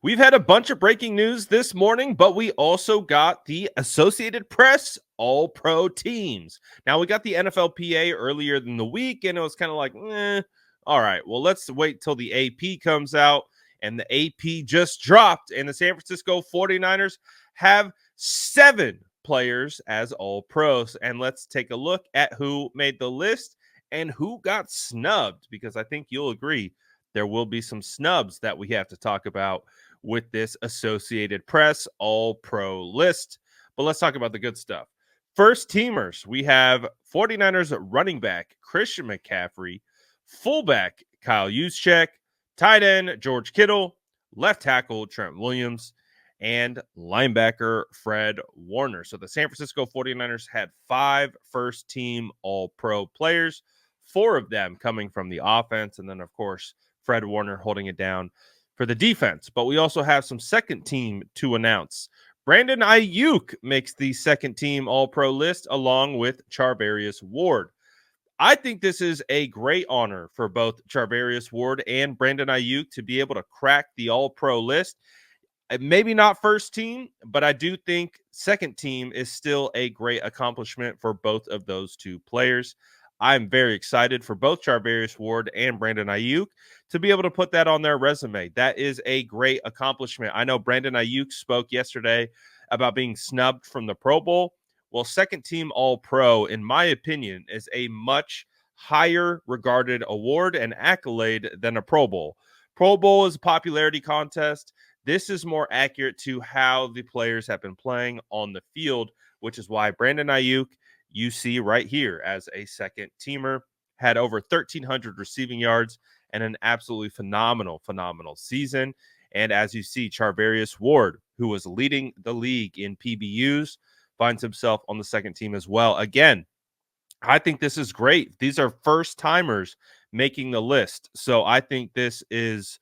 We've had a bunch of breaking news this morning, but we also got the Associated Press All-Pro teams. Now, we got the NFLPA earlier in the week, and it was kind of like, all right, well, let's wait till the AP comes out. And the AP just dropped, and the San Francisco 49ers have 7 players as All-Pros. And let's take a look at who made the list and who got snubbed, because I think you'll agree there will be some snubs that we have to talk about with this Associated Press All-Pro list. But let's talk about the good stuff. First teamers, we have 49ers running back Christian McCaffrey, fullback Kyle Juszczyk, tight end George Kittle, left tackle Trent Williams, and linebacker Fred Warner. So the San Francisco 49ers had 5 first-team All-Pro players, 4 of them coming from the offense, and then, of course, Fred Warner holding it down for the defense. But we also have some second team to announce. Brandon Ayuk makes the second team All-Pro list along with Charvarius Ward. I think this is a great honor for both Charvarius Ward and Brandon Ayuk to be able to crack the All-Pro list. Maybe not first team, but I do think second team is still a great accomplishment for both of those two players. I'm very excited for both Charvarius Ward and Brandon Ayuk to be able to put that on their resume. That is a great accomplishment. I know Brandon Ayuk spoke yesterday about being snubbed from the Pro Bowl. Well, second team All-Pro, in my opinion, is a much higher regarded award and accolade than a Pro Bowl. Pro Bowl is a popularity contest. This is more accurate to how the players have been playing on the field, which is why Brandon Ayuk, you see right here as a second teamer, had over 1,300 receiving yards and an absolutely phenomenal season. And as you see, Charvarius Ward, who was leading the league in PBUs, finds himself on the second team as well. Again, I think this is great. These are first timers making the list. So I think this is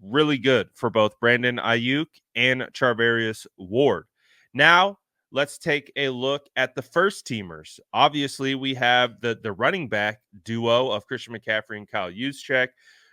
really good for both Brandon Ayuk and Charvarius Ward. Now, let's take a look at the first teamers. Obviously, we have the running back duo of Christian McCaffrey and Kyle Juszczyk.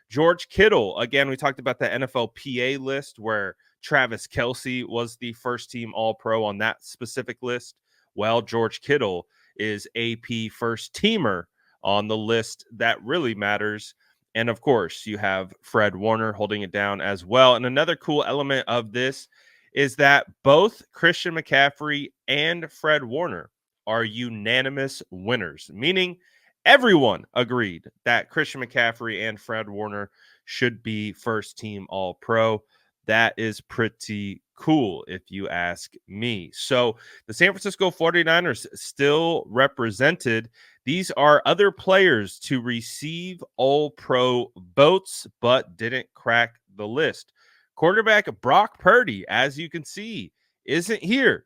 George Kittle, again, we talked about the NFLPA list where Travis Kelce was the first team All-Pro on that specific list. Well, George Kittle is AP first teamer on the list that really matters. And of course, you have Fred Warner holding it down as well. And another cool element of this is that both Christian McCaffrey and Fred Warner are unanimous winners, meaning everyone agreed that Christian McCaffrey and Fred Warner should be first team All-Pro. That is pretty cool, if you ask me. So the San Francisco 49ers still represented. These are other players to receive All-Pro votes, but didn't crack the list. Quarterback Brock Purdy, as you can see, isn't here.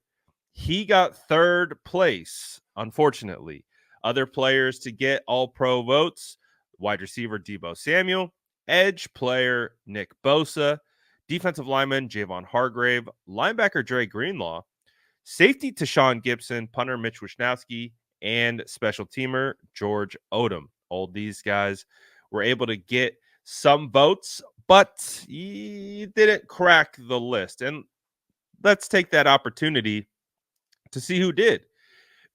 He got third place, unfortunately. Other players to get All-Pro votes: wide receiver Deebo Samuel, edge player Nick Bosa, defensive lineman Javon Hargrave, linebacker Dre Greenlaw, safety Tashawn Gibson, punter Mitch Wishnowsky, and special teamer George Odom. All these guys were able to get some votes, but he didn't crack the list. And let's take that opportunity to see who did,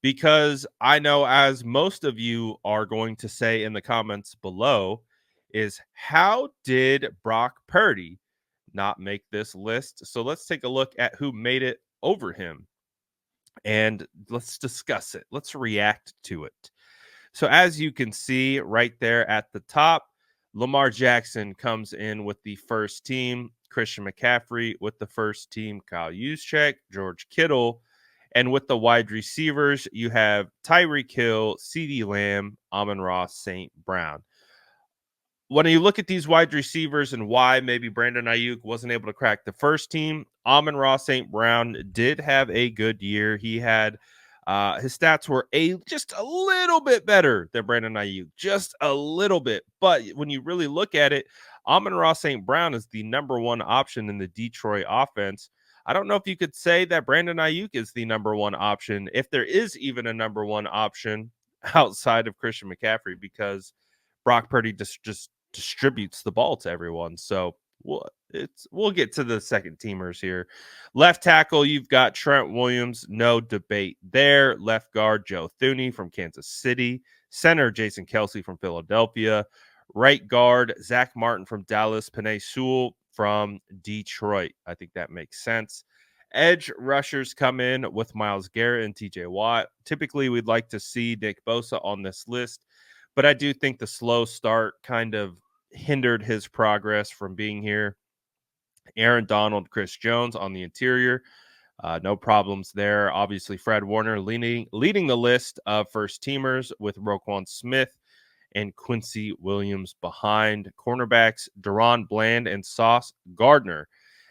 because I know, as most of you are going to say in the comments below, is how did Brock Purdy not make this list? So let's take a look at who made it over him and let's discuss it. Let's react to it. So as you can see right there at the top, Lamar Jackson comes in with the first team, Christian McCaffrey with the first team, Kyle Juszczyk, George Kittle, and with the wide receivers, you have Tyreek Hill, CeeDee Lamb, Amon-Ra St. Brown. When you look at these wide receivers and why maybe Brandon Ayuk wasn't able to crack the first team, Amon-Ra St. Brown did have a good year. He had his stats were just a little bit better than Brandon Ayuk, just a little bit. But when you really look at it, Amon-Ra St. Brown is the number one option in the Detroit offense. I don't know if you could say that Brandon Ayuk is the number one option, if there is even a number one option outside of Christian McCaffrey, because Brock Purdy just distributes the ball to everyone. So We'll get to the second teamers here. Left tackle, you've got Trent Williams, no debate there. Left guard, Joe Thuney from Kansas City. Center, Jason Kelsey from Philadelphia. Right guard, Zach Martin from Dallas. Penei Sewell from Detroit. I think that makes sense. Edge rushers come in with Myles Garrett and TJ Watt. Typically, we'd like to see Nick Bosa on this list, but I do think the slow start kind of hindered his progress from being here. Aaron Donald, Chris Jones on the interior. No problems there. Obviously, Fred Warner leading the list of first teamers with Roquan Smith and Quincy Williams behind. Cornerbacks, Deron Bland and Sauce Gardner.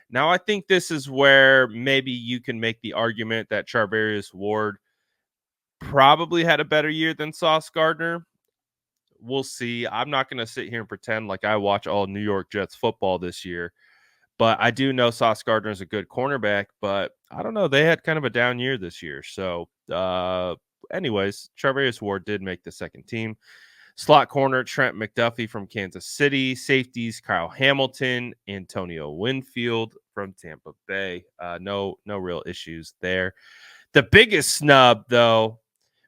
Now, I think this is where maybe you can make the argument that Charvarius Ward probably had a better year than Sauce Gardner. We'll see. I'm not going to sit here and pretend like I watch all New York Jets football this year, but I do know Sauce Gardner is a good cornerback, but I don't know. They had kind of a down year this year. So, anyways, Charvarius Ward did make the second team. Slot corner, Trent McDuffie from Kansas City. Safeties, Kyle Hamilton, Antonio Winfield from Tampa Bay. No real issues there. The biggest snub, though,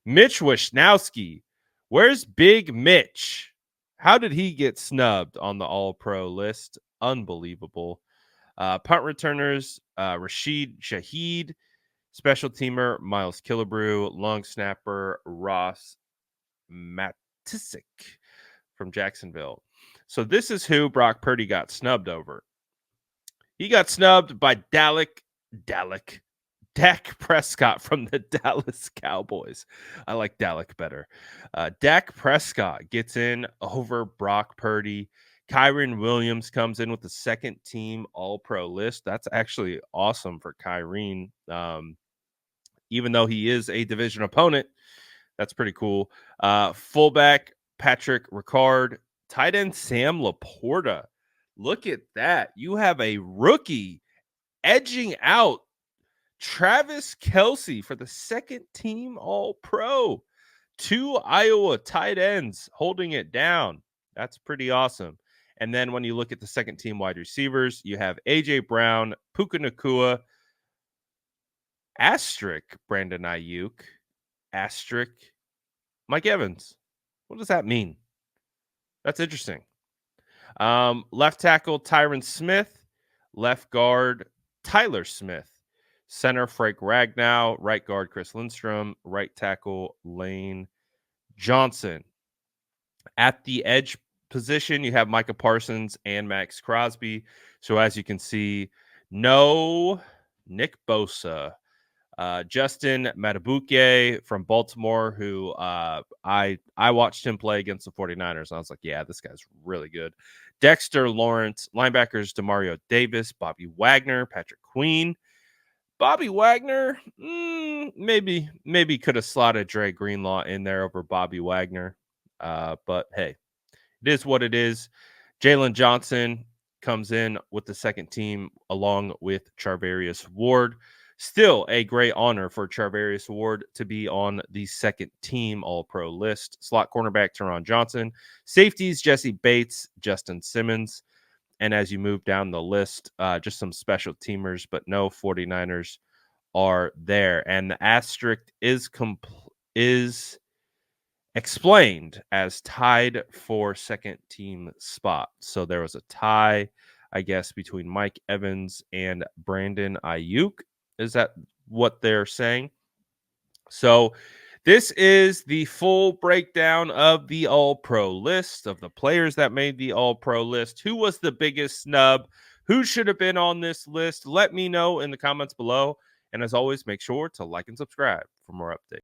Mitch Wishnowsky. Where's Big Mitch? How did he get snubbed on the All-Pro list? Unbelievable. Punt returners, Rashid Shaheed. Special teamer, Miles Killebrew. Long snapper, Ross Matisik from Jacksonville. So this is who Brock Purdy got snubbed over. He got snubbed by Dak Prescott from the Dallas Cowboys. I like Dalek better. Dak Prescott gets in over Brock Purdy. Kyren Williams comes in with the second team All-Pro list. That's actually awesome for Kyren. Even though he is a division opponent, that's pretty cool. Fullback, Patrick Ricard. Tight end, Sam Laporta. Look at that. You have a rookie edging out Travis Kelce for the second team All-Pro. 2 Iowa tight ends holding it down. That's pretty awesome. And then when you look at the second team wide receivers, you have A.J. Brown, Puka Nacua, asterisk Brandon Ayuk, asterisk Mike Evans. What does that mean? That's interesting. Left tackle, Tyron Smith. Left guard, Tyler Smith. Center, Frank Ragnow. Right guard, Chris Lindstrom. Right tackle, Lane Johnson. At the edge position, you have Micah Parsons and Max Crosby. So as you can see, no Nick Bosa. Justin Matabuke from Baltimore, who I watched him play against the 49ers. And I was like, yeah, this guy's really good. Dexter Lawrence, linebackers, Demario Davis, Bobby Wagner, Patrick Queen. Bobby Wagner, maybe could have slotted Dre Greenlaw in there over Bobby Wagner. But hey, it is what it is. Jalen Johnson comes in with the second team along with Charvarius Ward. Still a great honor for Charvarius Ward to be on the second team All-Pro list. Slot cornerback, Teron Johnson. Safeties, Jesse Bates, Justin Simmons. And as you move down the list, just some special teamers, but no 49ers are there. And the asterisk is explained as tied for second team spot. So there was a tie, I guess, between Mike Evans and Brandon Ayuk. Is that what they're saying? So this is the full breakdown of the All-Pro list, of the players that made the All-Pro list. Who was the biggest snub? Who should have been on this list? Let me know in the comments below. And as always, make sure to like and subscribe for more updates.